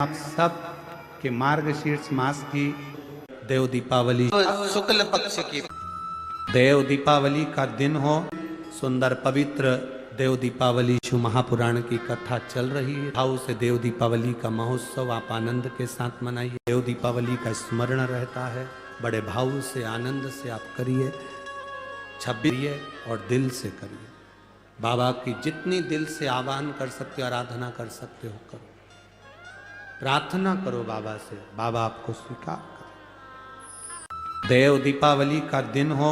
आप सब के मार्गशीर्ष मास की देव दीपावली शुक्ल पक्ष की देव दीपावली का दिन हो, सुंदर पवित्र देव दीपावली शिव महापुराण की कथा चल रही है। भाव से देव दीपावली का महोत्सव आप आनंद के साथ मनाइए। देव दीपावली का स्मरण रहता है, बड़े भाव से आनंद से आप करिए, छबिए और दिल से करिए। बाबा की जितनी दिल से आह्वान कर सकते हो, आराधना कर सकते हो करो, प्रार्थना करो बाबा से, बाबा आपको स्वीकार करे। देव दीपावली का दिन हो,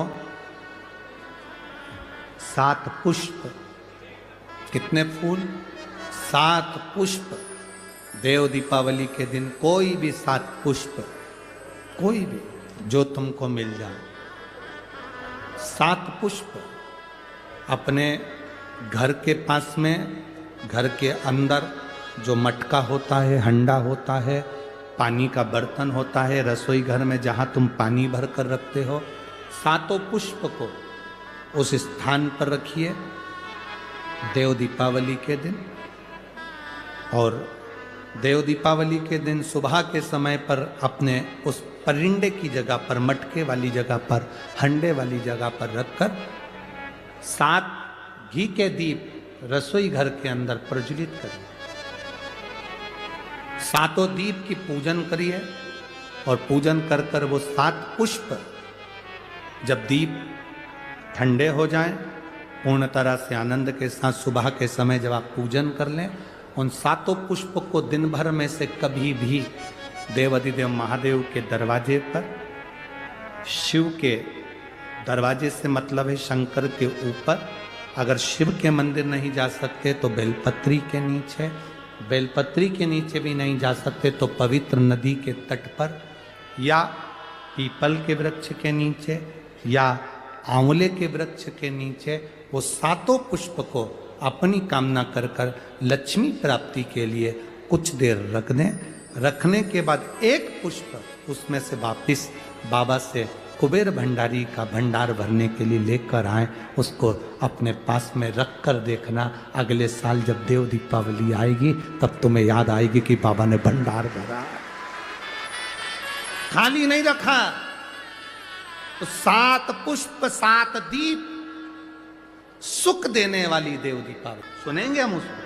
7 पुष्प, कितने फूल? 7 पुष्प। देव दीपावली के दिन कोई भी 7 पुष्प, कोई भी जो तुमको मिल जाए, 7 पुष्प अपने घर के पास में, घर के अंदर जो मटका होता है, हंडा होता है, पानी का बर्तन होता है, रसोई घर में जहाँ तुम पानी भर कर रखते हो, 7 पुष्प को उस स्थान पर रखिए देव दीपावली के दिन। और देव दीपावली के दिन सुबह के समय पर अपने उस परिंडे की जगह पर, मटके वाली जगह पर, हंडे वाली जगह पर रखकर 7 घी के दीप रसोई घर के अंदर प्रज्वलित करिए। 7 दीप की पूजन करिए और पूजन कर कर वो 7 पुष्प जब दीप ठंडे हो जाएं, पूर्ण तरह से आनंद के साथ सुबह के समय जब आप पूजन कर लें, उन 7 पुष्प को दिन भर में से कभी भी देवाधिदेव महादेव के दरवाजे पर, शिव के दरवाजे से मतलब है शंकर के ऊपर, अगर शिव के मंदिर नहीं जा सकते तो बेलपत्री के नीचे, बेलपत्री के नीचे भी नहीं जा सकते तो पवित्र नदी के तट पर, या पीपल के वृक्ष के नीचे, या आंवले के वृक्ष के नीचे वो 7 पुष्प को अपनी कामना कर कर लक्ष्मी प्राप्ति के लिए कुछ देर रख दें। रखने के बाद एक पुष्प उसमें से वापिस बाबा से कुबेर भंडारी का भंडार भरने के लिए लेकर आए, उसको अपने पास में रख कर देखना। अगले साल जब देव दीपावली आएगी तब तुम्हें याद आएगी कि बाबा ने भंडार भरा, खाली नहीं रखा। तो 7 पुष्प 7 दीप, सुख देने वाली देव दीपावली। सुनेंगे हम उसको,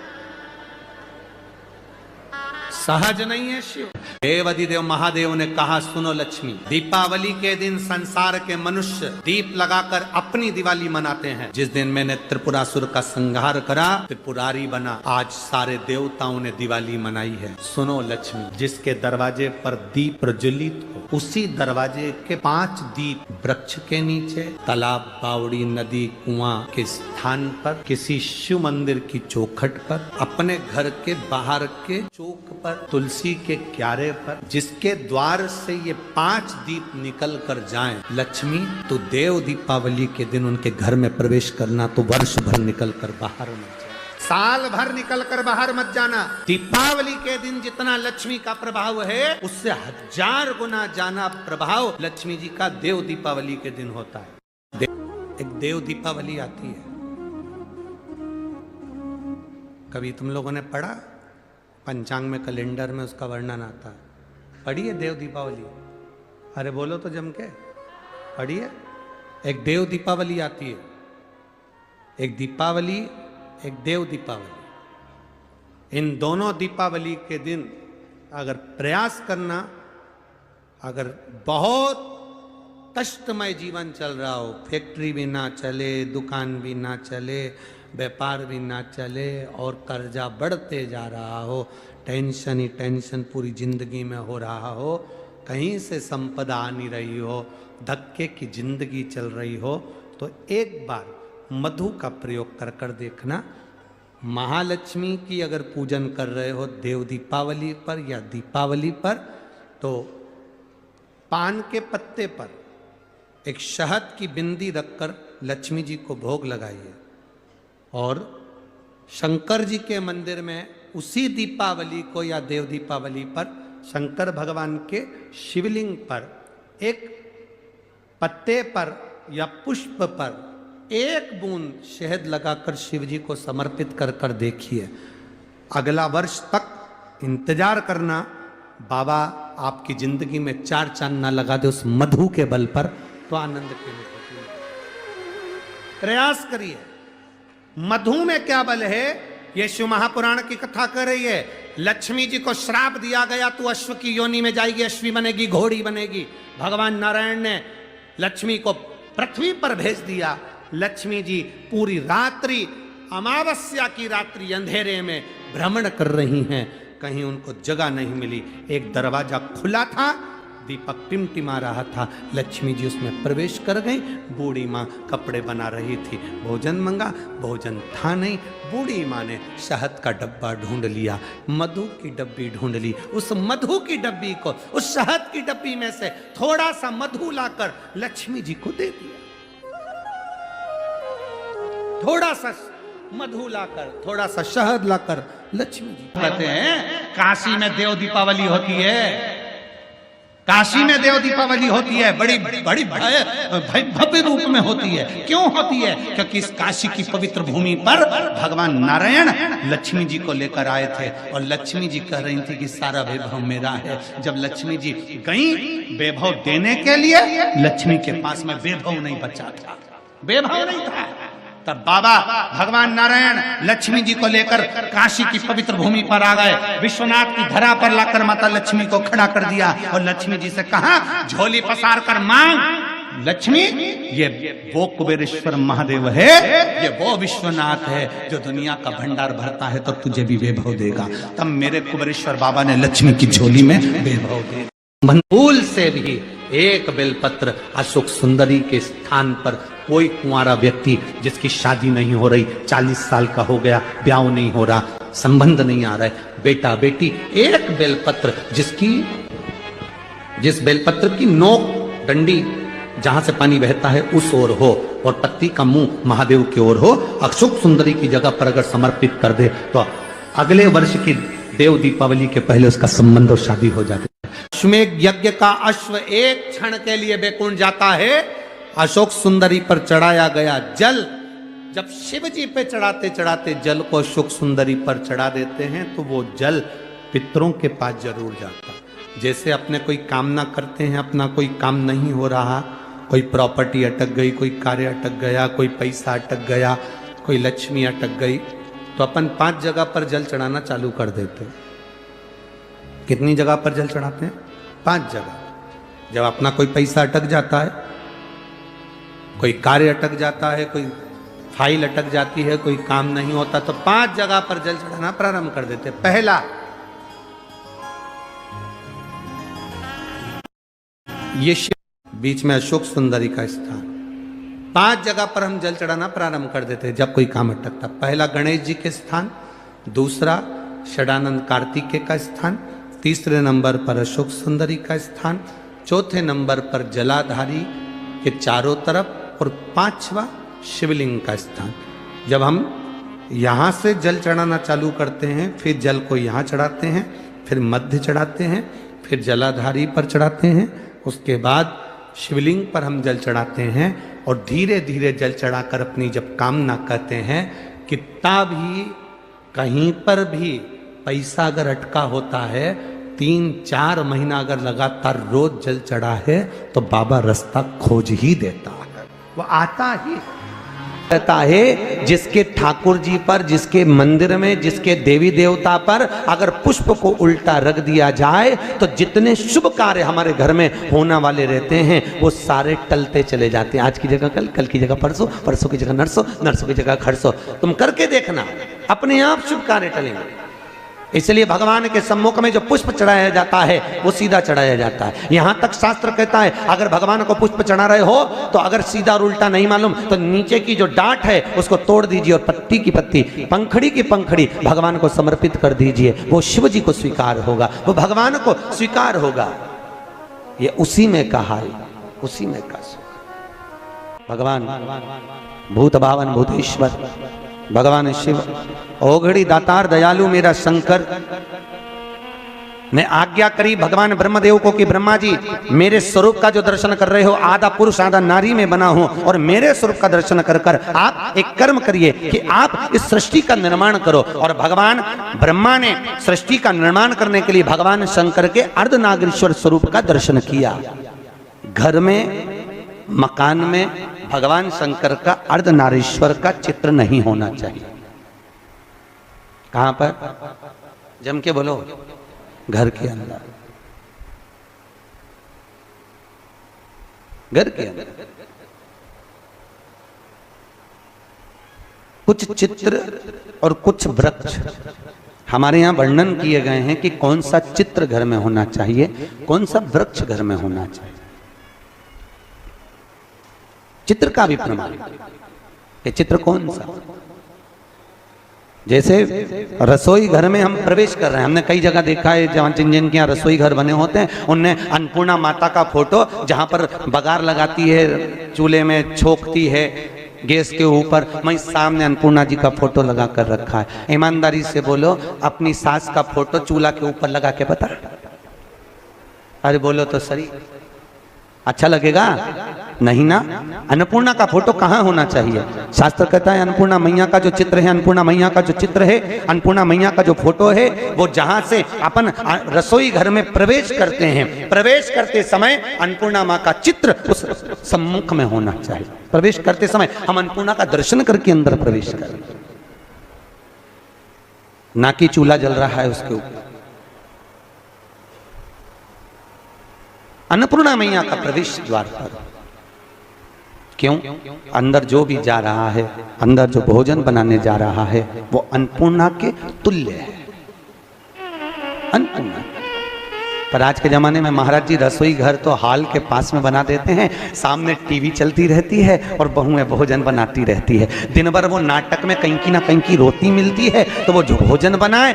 सहज नहीं है शिव। देवाधिदेव महादेव ने कहा, सुनो लक्ष्मी, दीपावली के दिन संसार के मनुष्य दीप लगाकर अपनी दिवाली मनाते हैं। जिस दिन मैंने त्रिपुरासुर का संहार करा, त्रिपुरारी बना, आज सारे देवताओं ने दिवाली मनाई है। सुनो लक्ष्मी, जिसके दरवाजे पर दीप प्रज्वलित हो, उसी दरवाजे के 5 दीप वृक्ष के नीचे, तालाब, बावड़ी, नदी, कुआं के स्थान पर, किसी शिव मंदिर की चौखट पर, अपने घर के बाहर के चौक पर, तुलसी के क्यारे पर, जिसके द्वार से ये 5 दीप निकल कर जाएं, लक्ष्मी तो देव दीपावली के दिन उनके घर में प्रवेश करना, तो वर्ष भर निकल कर बाहर मत जाना, साल भर निकल कर बाहर मत जाना। दीपावली के दिन जितना लक्ष्मी का प्रभाव है, उससे 1000 गुना जाना प्रभाव लक्ष्मी जी का देव दीपावली के दिन होता है। एक देव दीपावली आती है, कभी तुम लोगों ने पढ़ा? पंचांग में, कैलेंडर में उसका वर्णन आता है। पढ़िए देव दीपावली, अरे बोलो तो जम के पढ़िए। एक देव दीपावली आती है, एक दीपावली, एक देव दीपावली। इन दोनों दीपावली के दिन अगर प्रयास करना, अगर बहुत कष्टमय जीवन चल रहा हो, फैक्ट्री भी ना चले, दुकान भी ना चले, व्यापार भी ना चले और कर्जा बढ़ते जा रहा हो, टेंशन ही टेंशन पूरी जिंदगी में हो रहा हो, कहीं से संपदा आ नहीं रही हो, धक्के की जिंदगी चल रही हो, तो एक बार मधु का प्रयोग कर कर देखना। महालक्ष्मी की अगर पूजन कर रहे हो देव दीपावली पर या दीपावली पर, तो पान के पत्ते पर एक शहद की बिंदी रखकर लक्ष्मी जी को भोग लगाइए और शंकर जी के मंदिर में उसी दीपावली को या देव दीपावली पर शंकर भगवान के शिवलिंग पर एक पत्ते पर या पुष्प पर 1 बूंद शहद लगाकर शिव जी को समर्पित कर कर देखिए। अगला वर्ष तक इंतजार करना, बाबा आपकी जिंदगी में 4 चांद ना लगा दे उस मधु के बल पर, तो आनंद की अनुभूति है। प्रयास करिए। मधु में क्या बल है, ये शिव महापुराण की कथा कर रही है। लक्ष्मी जी को श्राप दिया गया, तू अश्व की योनि में जाएगी, अश्वी बनेगी, घोड़ी बनेगी। भगवान नारायण ने लक्ष्मी को पृथ्वी पर भेज दिया। लक्ष्मी जी पूरी रात्रि, अमावस्या की रात्रि अंधेरे में भ्रमण कर रही हैं, कहीं उनको जगह नहीं मिली। एक दरवाजा खुला था, दीपक टिमटिमा रहा था, लक्ष्मी जी उसमें प्रवेश कर गई। बूढ़ी माँ कपड़े बना रही थी, भोजन मंगा, भोजन था नहीं। बूढ़ी माँ ने शहद का डब्बा ढूंढ लिया, मधु की डब्बी ढूंढ ली। उस मधु की डब्बी को, उस शहद की डब्बी में से थोड़ा सा मधु लाकर लक्ष्मी जी को दे दिया। थोड़ा सा मधु लाकर, थोड़ा सा शहद लाकर लक्ष्मी जी। कहते हैं काशी में देव दीपावली होती है, काशी में देव दीपावली होती है, बड़ी बड़ी भव्य रूप में होती है। क्यों होती है? क्योंकि इस काशी की पवित्र भूमि पर भगवान नारायण लक्ष्मी जी को लेकर आए थे, और लक्ष्मी जी कह रही थी कि सारा वैभव मेरा है। जब लक्ष्मी जी गई वैभव देने के लिए, लक्ष्मी के पास में वैभव नहीं बचा था, वैभव नहीं था। तब बाबा भगवान नारायण लक्ष्मी जी को लेकर काशी की पवित्र भूमि पर आ गए। विश्वनाथ की धरा पर लाकर माता लक्ष्मी को खड़ा कर दिया और लक्ष्मी जी से कहा, झोली पसार कर मांग। लक्ष्मी, ये वो कुबेरेश्वर महादेव है, ये वो विश्वनाथ है जो दुनिया का भंडार भरता है, तो तुझे भी वैभव देगा। तब मेरे कुबेरेश्वर बाबा ने लक्ष्मी की झोली में वैभव दिया। फूल से भी एक बेलपत्र अशोक सुंदरी के स्थान पर कोई कुंवारा व्यक्ति जिसकी शादी नहीं हो रही, 40 साल का हो गया, ब्याह नहीं हो रहा, संबंध नहीं आ रहा है, बेटा बेटी, एक बेलपत्र जिस बेलपत्र की नोक डंडी जहां से पानी बहता है उस ओर हो और पत्ती का मुंह महादेव की ओर हो, अशोक सुंदरी की जगह पर अगर समर्पित कर दे तो अगले वर्ष की देव दीपावली के पहले उसका संबंध और शादी हो जाती है। अश्वमेध यज्ञ का अश्व एक क्षण के लिए बैकुंठ जाता है। अशोक सुंदरी पर चढ़ाया गया जल, जब शिव जी पे चढ़ाते चढ़ाते जल को अशोक सुंदरी पर चढ़ा देते हैं तो वो जल पितरों के पास जरूर जाता। जैसे अपने कोई कामना करते हैं, अपना कोई काम नहीं हो रहा, कोई प्रॉपर्टी अटक गई, कोई कार्य अटक गया, कोई पैसा अटक गया, कोई लक्ष्मी अटक गई, तो अपन 5 जगह पर जल चढ़ाना चालू कर देते हैं। कितनी जगह पर जल चढ़ाते हैं? 5 जगह। जब अपना कोई पैसा अटक जाता है, कोई कार्य अटक जाता है, कोई फाइल अटक जाती है, कोई काम नहीं होता, तो 5 जगह पर जल चढ़ाना प्रारंभ कर देते। पहला, ये बीच में अशोक सुंदरी का स्थान, 5 जगह पर हम जल चढ़ाना प्रारंभ कर देते जब कोई काम अटकता। पहला गणेश जी के स्थान, दूसरा षडानंद कार्तिकेय का स्थान, तीसरे नंबर पर अशोक सुंदरी का स्थान, चौथे नंबर पर जलाधारी के चारों तरफ, और 5वां शिवलिंग का स्थान। जब हम यहाँ से जल चढ़ाना चालू करते हैं, फिर जल को यहाँ चढ़ाते हैं, फिर मध्य चढ़ाते हैं, फिर जलाधारी पर चढ़ाते हैं, उसके बाद शिवलिंग पर हम जल चढ़ाते हैं, और धीरे धीरे जल चढ़ाकर अपनी जब कामना कहते हैं, कितना भी कहीं पर भी पैसा अगर अटका होता है, 3-4 महीना अगर लगातार रोज जल चढ़ा है तो बाबा रास्ता खोज ही देता है, वो आता ही रहता है। जिसके ठाकुर जी पर, जिसके मंदिर में, जिसके देवी देवता पर अगर पुष्प को उल्टा रख दिया जाए तो जितने शुभ कार्य हमारे घर में होने वाले रहते हैं वो सारे टलते चले जाते हैं। आज की जगह कल, कल की जगह परसों, परसों की जगह नरसों, नरसों की जगह खरसों। तुम करके देखना, अपने आप शुभ कार्य टलेंगे। इसलिए भगवान के सम्मुख में जो पुष्प चढ़ाया जाता है वो सीधा चढ़ाया जाता है। यहां तक शास्त्र कहता है अगर भगवान को पुष्प चढ़ा रहे हो तो अगर सीधा और उल्टा नहीं मालूम तो नीचे की जो डांट है उसको तोड़ दीजिए और पत्ती की पत्ती, पंखड़ी की पंखड़ी भगवान को समर्पित कर दीजिए। वो शिव जी को स्वीकार होगा, वो भगवान को स्वीकार होगा। ये उसी में कहा है, उसी में कहा। भगवान भूत भावन भूतेश्वर भगवान शिव, ओघड़ी दातार दयालु मेरा शंकर, ने आज्ञा करी भगवान ब्रह्मदेव को कि ब्रह्मा जी मेरे स्वरूप का जो दर्शन कर रहे हो आधा पुरुष आधा नारी में बना हूं, और मेरे स्वरूप का दर्शन कर कर आप एक कर्म करिए कि आप इस सृष्टि का निर्माण करो। और भगवान ब्रह्मा ने सृष्टि का निर्माण करने के लिए भगवान शंकर के अर्धनागेश्वर स्वरूप का दर्शन किया। घर में मकान में भगवान शंकर का अर्धनारीश्वर का चित्र नहीं होना चाहिए। कहां पर? जम के बोलो। घर के अंदर, घर के अंदर कुछ चित्र और कुछ वृक्ष हमारे यहां वर्णन किए गए हैं कि कौन सा चित्र घर में होना चाहिए, कौन सा वृक्ष घर में होना चाहिए। चित्र का भी प्रमाण है। चित्र कौन सा? जैसे रसोई घर में हम प्रवेश कर रहे हैं, हमने कई जगह देखा है जहाँ जिन के यहाँ रसोई घर बने होते हैं उनने अन्नपूर्णा माता का फोटो जहाँ पर बघार लगाती है, चूल्हे में छोकती है गैस के ऊपर, वहीं सामने अन्नपूर्णा जी का फोटो लगा कर रखा है। ईमानदारी से बोलो, अपनी सास का फोटो चूल्हा के ऊपर लगा के बता, अरे बोलो तो सही, अच्छा लगेगा? नहीं ना। अन्नपूर्णा का फोटो कहाँ होना चाहिए? शास्त्र कहता है अन्नपूर्णा मैया का जो चित्र है, अन्नपूर्णा मैया का जो चित्र है, अन्नपूर्णा मैया का जो फोटो है, वो जहां से अपन रसोई घर में प्रवेश करते हैं, प्रवेश करते समय अन्नपूर्णा माँ का चित्र उस सम्मुख में होना चाहिए। प्रवेश करते समय हम अन्नपूर्णा का दर्शन करके अंदर प्रवेश करें, ना कि चूल्हा जल रहा है उसके ऊपर। अन्नपूर्णा मैया का प्रवेश द्वार पर क्यों? अंदर जो भी जा रहा है, अंदर जो भोजन बनाने जा रहा है, वो अन्नपूर्णा के तुल्य है। अन्नपूर्णा। पर आज के जमाने में महाराज जी रसोई घर तो हॉल के पास में बना देते हैं, सामने टीवी चलती रहती है और बहुएं भोजन बनाती रहती है। दिन भर वो नाटक में कहीं की ना कहीं की रोटी मिलती है, तो वो जो भोजन बनाए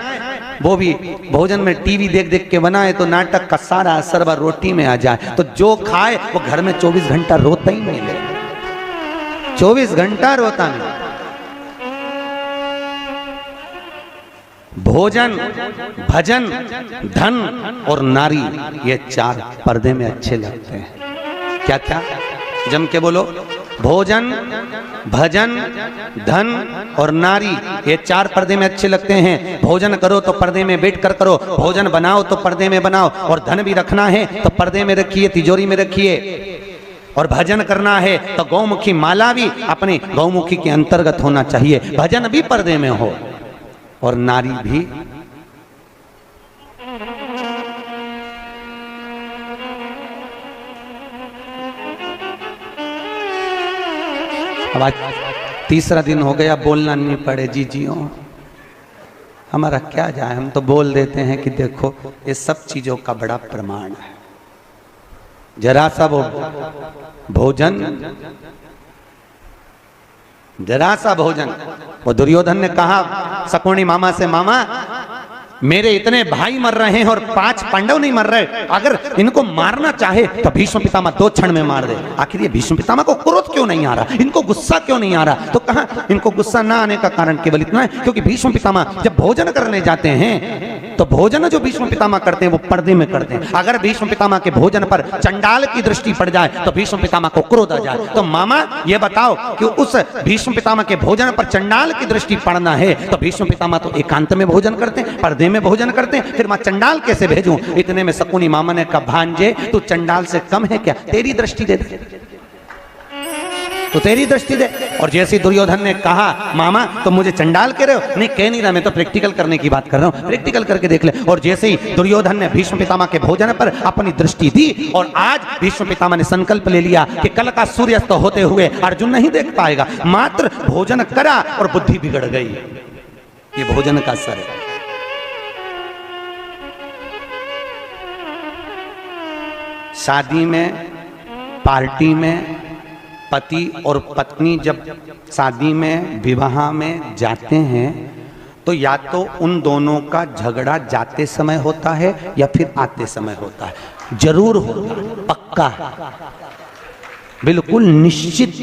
वो भी भोजन में टीवी देख देख के बनाए तो नाटक का सारा असर व रोटी में आ जाए, तो जो खाए वो घर में 24 घंटा रोता ही नहीं ले, 24 घंटा रोता नहीं। भोजन, भजन, धन और नारी, ये चार पर्दे में अच्छे लगते हैं। क्या क्या? जम के बोलो। भोजन, भजन, धन और नारी, ये चार पर्दे में अच्छे लगते हैं। भोजन करो तो पर्दे में बैठ कर करो, भोजन बनाओ तो पर्दे में बनाओ, और धन भी रखना है तो पर्दे में रखिए, तिजोरी में रखिए। और भजन करना है तो गौमुखी माला भी अपने गौमुखी के अंतर्गत होना चाहिए, भजन भी पर्दे में हो, और नारी भी। अब आज तीसरा दिन हो गया, बोलना नहीं पड़े जी जियो, हमारा क्या जाए, हम तो बोल देते हैं कि देखो ये सब चीजों का बड़ा प्रमाण है। जरा सा वो भोजन, जरा सा भोजन, वो दुर्योधन ने कहा शकुनी मामा से, मामा मेरे इतने भाई मर रहे हैं और 5 पांडव नहीं मर रहे, अगर इनको मारना चाहे तो भीष्म पितामह 2 क्षण में मार दे। आखिर ये भीष्म पितामह को क्रोध क्यों नहीं आ रहा, इनको गुस्सा क्यों नहीं आ रहा? तो कहा इनको गुस्सा ना आने का कारण केवल इतना है क्योंकि भीष्म पितामह जब भोजन करने जाते हैं तो भोजन जो भीष्म पितामह करते हैं वो पर्दे में करते हैं। अगर भीष्म पितामह के भोजन पर चंडाल की दृष्टि पड़ जाए तो भीष्म पितामह को क्रोध आ जाए। तो मामा ये बताओ कि उस भीष्म पितामह के भोजन पर चंडाल की दृष्टि पड़ना है तो भीष्म पितामह तो एकांत में भोजन करते हैं, पर्दे में भोजन करते हैं, फिर मैं चंडाल कैसे भेजूं? इतने में शकुनी मामा ने कहा भांजे तू चंडाल से कम है क्या? तेरी दृष्टि दे दे, तो तेरी दृष्टि दे। और जैसे दुर्योधन ने कहा मामा तो मुझे चंडाल कह रहे हो? नहीं कह नहीं रहा, मैं तो प्रैक्टिकल करने की बात कर रहा हूं, प्रैक्टिकल करके देख ले। और जैसे ही दुर्योधन ने भीष्म पितामह के भोजन पर अपनी दृष्टि दी और आज भीष्म पितामह ने संकल्प ले लिया कि कल का सूर्यास्त होते हुए अर्जुन नहीं देख पाएगा, मात्र भोजन करा और बुद्धि बिगड़ गई। ये भोजन का असर है। शादी में, पार्टी में पति और पत्नी जब शादी में, विवाह में जाते हैं तो या तो उन दोनों का झगड़ा जाते समय होता है या फिर आते समय होता है, जरूर होता है, पक्का है, बिल्कुल निश्चित।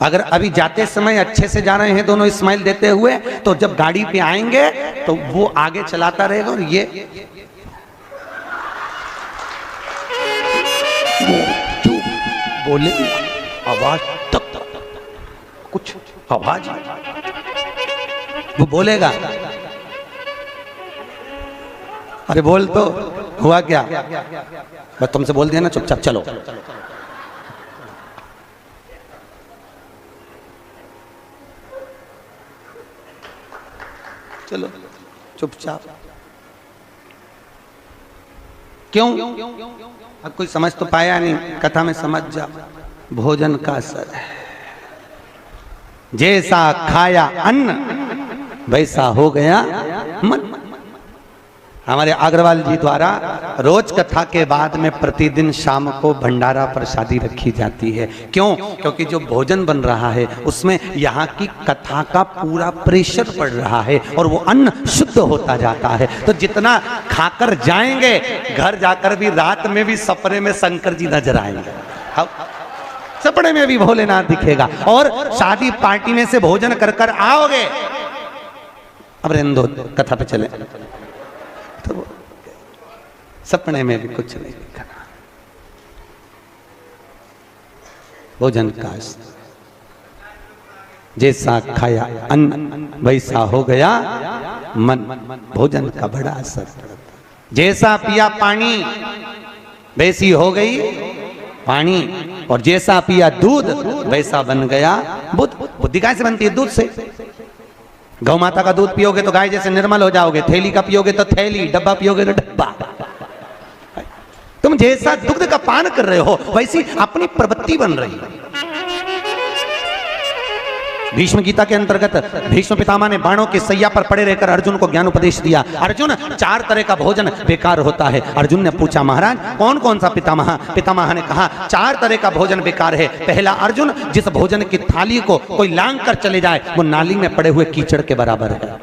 अगर अभी जाते समय अच्छे से जा रहे हैं दोनों स्माइल देते हुए, तो जब गाड़ी पे आएंगे तो वो आगे चलाता रहेगा और ये बोले आवाज तक कुछ आवाज वो बोलेगा, अरे बोल तो हुआ क्या, बस तुमसे बोल दिया ना चुपचाप चलो। चलो चुपचाप। क्यों? अब कोई समझ तो पाया नहीं, कथा में समझ जा। भोजन का असर है, जैसा खाया अन्न वैसा हो गया मन। हमारे अग्रवाल जी द्वारा रोज कथा के बाद में प्रतिदिन शाम को भंडारा प्रसादी रखी जाती है। क्यों? क्योंकि जो भोजन बन रहा है उसमें यहाँ की कथा का पूरा प्रेशर पड़ रहा है और वो अन्न शुद्ध होता जाता है। तो जितना खाकर जाएंगे घर जाकर भी रात में भी सपने में शंकर जी नजर आएंगे, सपने में भी भोलेनाथ दिखेगा। और शादी पार्टी में से भोजन कर कर आओगे, अब रहने दो कथा पे चले, तो सपने में भी कुछ नहीं दिखा। भोजन का जैसा खाया अन्न वैसा हो गया मन। भोजन का बड़ा असर, जैसा पिया पानी वैसी हो गई पानी, और जैसा पिया दूध वैसा बन गया बुद्ध। बुद्धि कैसे से बनती है? दूध से। गौ माता का दूध पियोगे तो गाय जैसे निर्मल हो जाओगे, थैली का पियोगे तो थैली, डब्बा पियोगे तो डब्बा। तुम जैसा दुग्ध का पान कर रहे हो वैसी अपनी प्रवृत्ति बन रही है। भीष्म गीता के अंतर्गत भीष्म पितामह ने बाणों के सैया पर पड़े रहकर अर्जुन को ज्ञान उपदेश दिया। अर्जुन, 4 तरह का भोजन बेकार होता है। अर्जुन ने पूछा, महाराज कौन कौन सा पितामह? पितामह ने कहा 4 तरह का भोजन बेकार है। पहला, अर्जुन, जिस भोजन की थाली को कोई लांग कर चले जाए वो नाली में पड़े हुए कीचड़ के बराबर है।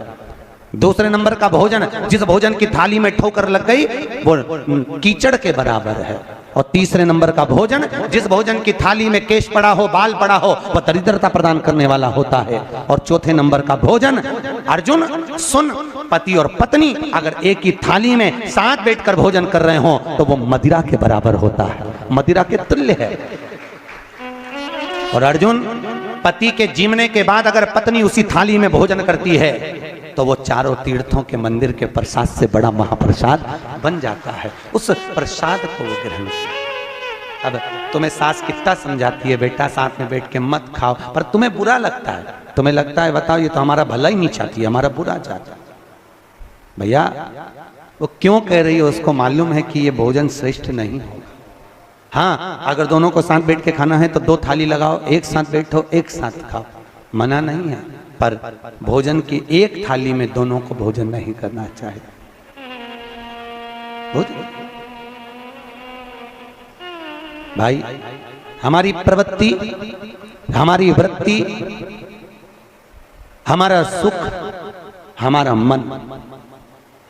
दूसरे नंबर का भोजन, जिस भोजन की थाली में ठोकर लग गई वो कीचड़ के बराबर है। और तीसरे नंबर का भोजन, जिस भोजन की थाली में केश पड़ा हो, बाल पड़ा हो, वह दरिद्रता प्रदान करने वाला होता है। और चौथे नंबर का भोजन, अर्जुन सुन, पति और पत्नी अगर एक ही थाली में साथ बैठकर भोजन कर रहे हो तो वो मदिरा के बराबर होता है, मदिरा के तुल्य है। और अर्जुन, पति के जीवने के बाद अगर पत्नी उसी थाली में भोजन करती है तो वो चारों तीर्थों के मंदिर के प्रसाद से बड़ा महाप्रसाद बन जाता है। उस प्रसाद को वो ग्रहण कर। अब तुम्हें सास कितना समझाती है, बेटा साथ में बैठ के मत खाओ, पर तुम्हें बुरा लगता है। तुम्हें लगता है बताओ ये तो हमारा भला ही नहीं चाहती है, हमारा बुरा चाहता है। भैया वो क्यों कह रही है, उसको मालूम है कि ये भोजन श्रेष्ठ नहीं होगा। हाँ, अगर दोनों को साथ बैठ के खाना है तो 2 थाली लगाओ, एक साथ बैठो, एक साथ खाओ, मना नहीं है। पर भोजन की एक थाली में दोनों को भोजन नहीं करना चाहिए। भाई, हमारी प्रवृत्ति, हमारी वृत्ति, हमारा सुख, हमारा मन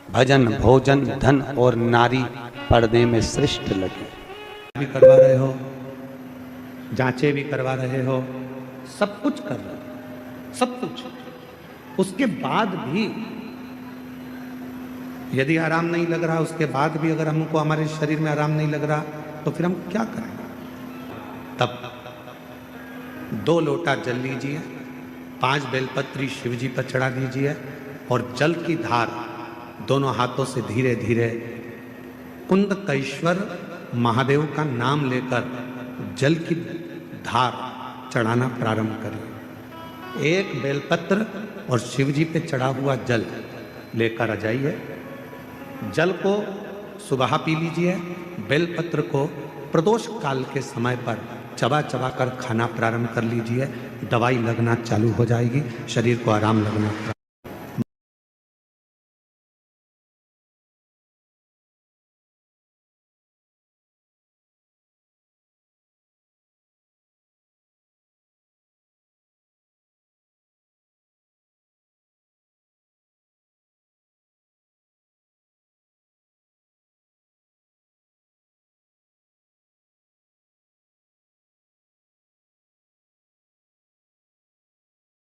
भजन, भोजन, धन और नारी पर्दे में श्रेष्ठ लगे। भी करवा रहे हो, जांचें भी करवा रहे हो, सब कुछ कर रहे हो, सब कुछ। उसके बाद भी यदि आराम नहीं लग रहा, उसके बाद भी अगर हमको हमारे शरीर में आराम नहीं लग रहा तो फिर हम क्या करेंगे? तब 2 लोटा जल लीजिए, 5 बेलपत्री शिव जी पर चढ़ा दीजिए और जल की धार दोनों हाथों से धीरे धीरे कुंदकेश्वर महादेव का नाम लेकर जल की धार चढ़ाना प्रारंभ करिए। 1 बेलपत्र और शिव जी पे चढ़ा हुआ जल लेकर आ जाइए। जल को सुबह पी लीजिए, बेलपत्र को प्रदोष काल के समय पर चबा चबा कर खाना प्रारंभ कर लीजिए। दवाई लगना चालू हो जाएगी, शरीर को आराम लगना।